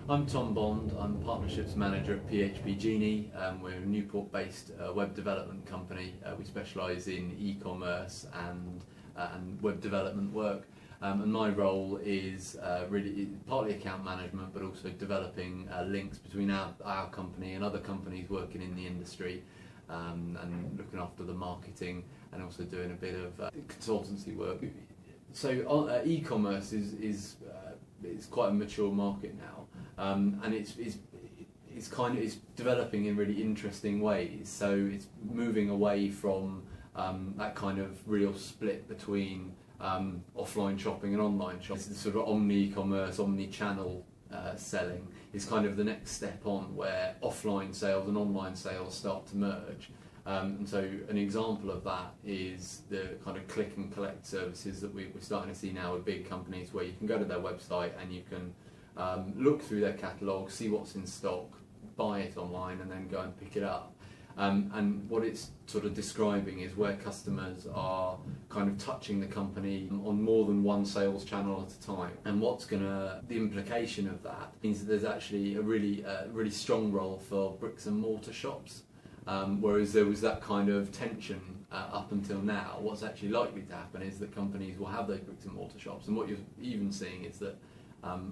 I'm Tom Bond. I'm Partnerships Manager at PHP Genie. We're a Newport-based web development company. We specialise in e-commerce and web development work. And my role is really partly account management, but also developing links between our company and other companies working in the industry, and looking after the marketing and also doing a bit of consultancy work. So e-commerce is quite a mature market now, and it's developing in really interesting ways. So it's moving away from that kind of real split between offline shopping and online shopping. This sort of omni-commerce, omni-channel selling is kind of the next step on, where offline sales and online sales start to merge. And so an example of that is the kind of click and collect services that we're starting to see now with big companies, where you can go to their website and you can look through their catalogue, see what's in stock, buy it online and then go and pick it up. And what it's sort of describing is where customers are kind of touching the company on more than one sales channel at a time. And the implication of that means that there's actually a really strong role for bricks and mortar shops. Whereas there was that kind of tension up until now. What's actually likely to happen is that companies will have those bricks and mortar shops, and what you're even seeing is that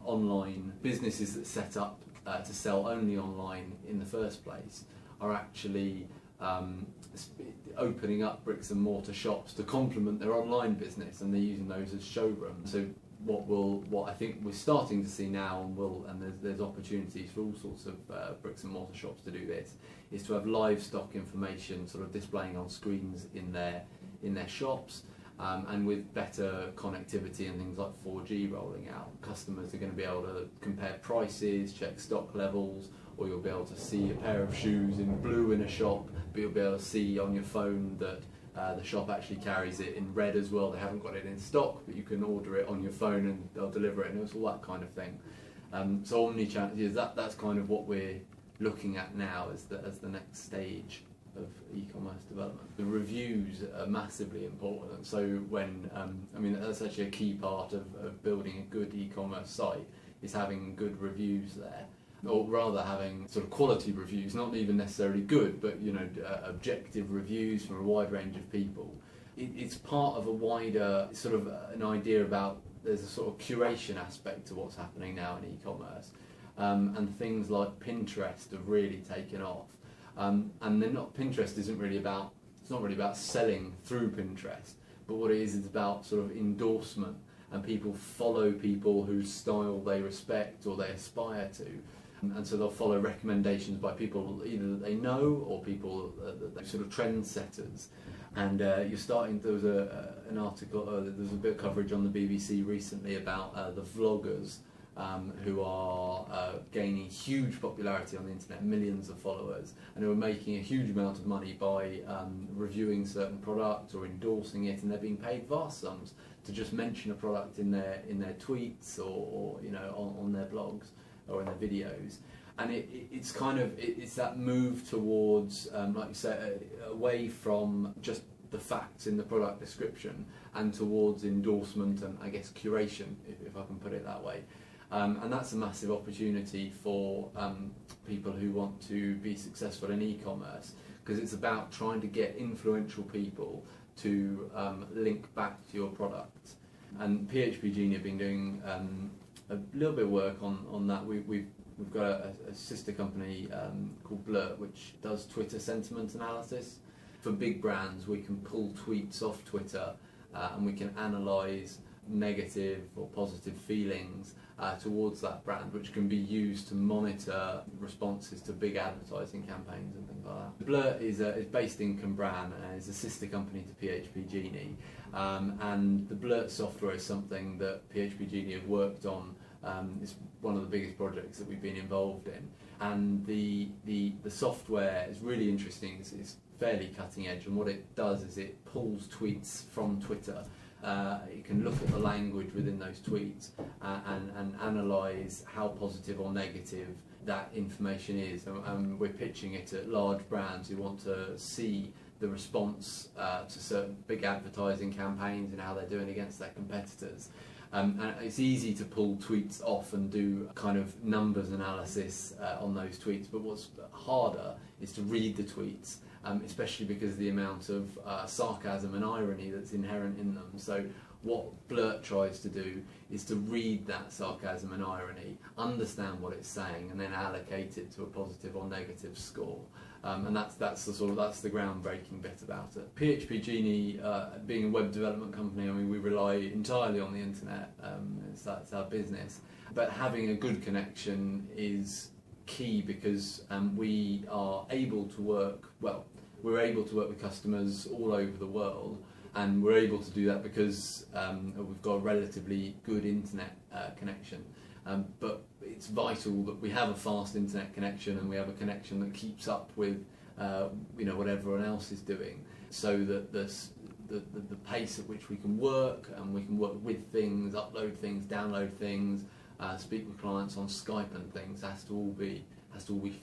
online businesses that set up to sell only online in the first place are actually opening up bricks and mortar shops to complement their online business, and they're using those as showrooms. So what I think we're starting to see now, and there's opportunities for all sorts of bricks and mortar shops to do this, is to have live stock information sort of displaying on screens in their shops, and with better connectivity and things like 4G rolling out, customers are going to be able to compare prices, check stock levels, or you'll be able to see a pair of shoes in blue in a shop, but you'll be able to see on your phone that the shop actually carries it in red as well. They haven't got it in stock, but you can order it on your phone and they'll deliver it, and it's all that kind of thing. So omni-channel, that's kind of what we're looking at now as the next stage of e-commerce development. The reviews are massively important. So when that's actually a key part of building a good e-commerce site, is having good reviews there, or rather having sort of quality reviews, not even necessarily good, but objective reviews from a wide range of people. It's part of a wider sort of an idea about, there's a sort of curation aspect to what's happening now in e-commerce, and things like Pinterest have really taken off. And Pinterest isn't really about, it's not really about selling through Pinterest, but what it is about sort of endorsement, and people follow people whose style they respect or they aspire to. And so they'll follow recommendations by people either that they know or people that they're sort of trendsetters. And there was an article, there was a bit of coverage on the BBC recently about the vloggers who are gaining huge popularity on the internet, millions of followers, and who are making a huge amount of money by reviewing certain products or endorsing it, and they're being paid vast sums to just mention a product in their tweets or on their blogs or in their videos. And it's that move towards, like you say, away from just the facts in the product description and towards endorsement and, I guess, curation, if I can put it that way. And that's a massive opportunity for people who want to be successful in e-commerce, because it's about trying to get influential people to link back to your product. And PHP Genie have been doing a little bit of work on that. We've got a sister company called Blurt, which does Twitter sentiment analysis. For big brands, we can pull tweets off Twitter and we can analyse negative or positive feelings towards that brand, which can be used to monitor responses to big advertising campaigns and things like that. Blurt is based in Cambran and is a sister company to PHP Genie, and the Blurt software is something that PHP Genie have worked on. It's one of the biggest projects that we've been involved in, and the software is really interesting. It's fairly cutting edge, and what it does is it pulls tweets from Twitter. You can look at the language within those tweets and analyse how positive or negative that information is. And we're pitching it at large brands who want to see the response to certain big advertising campaigns and how they're doing against their competitors. And it's easy to pull tweets off and do kind of numbers analysis on those tweets, but what's harder is to read the tweets, especially because of the amount of sarcasm and irony that's inherent in them. So what Blurt tries to do is to read that sarcasm and irony, understand what it's saying, and then allocate it to a positive or negative score. And that's the groundbreaking bit about it. PHP Genie, being a web development company, I mean, we rely entirely on the internet. It's our business, but having a good connection is key because we are able to work well. We're able to work with customers all over the world, and we're able to do that because we've got a relatively good internet connection. But it's vital that we have a fast internet connection, and we have a connection that keeps up with what everyone else is doing, so that the pace at which we can work, and we can work with things, upload things, download things, speak with clients on Skype and things, has to all be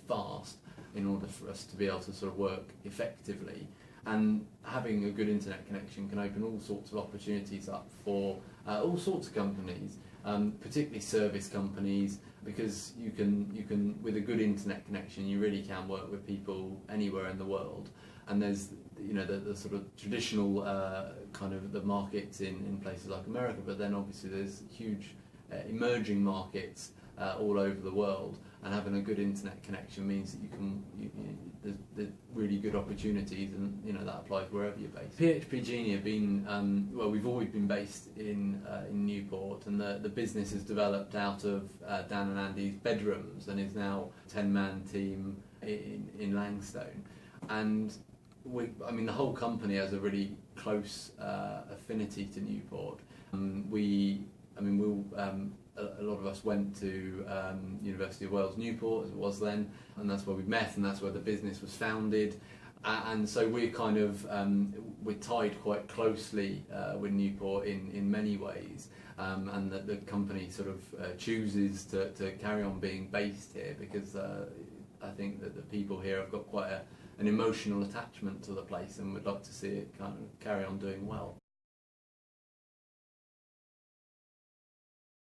fast in order for us to be able to sort of work effectively. And having a good internet connection can open all sorts of opportunities up for all sorts of companies, particularly service companies, because you can with a good internet connection you really can work with people anywhere in the world. And there's the sort of traditional kind of the markets in places like America, but then obviously there's huge emerging markets all over the world, and having a good internet connection means that there's really good opportunities, and that applies wherever you're based. PHP Genie have been we've always been based in Newport, and the business has developed out of Dan and Andy's bedrooms and is now a 10-man team in Langstone. And the whole company has a really close affinity to Newport. A lot of us went to University of Wales Newport, as it was then, and that's where we met, and that's where the business was founded. And so we're kind of we're tied quite closely with Newport in many ways, and that the company sort of chooses to carry on being based here because I think that the people here have got quite an emotional attachment to the place, and would like to see it kind of carry on doing well.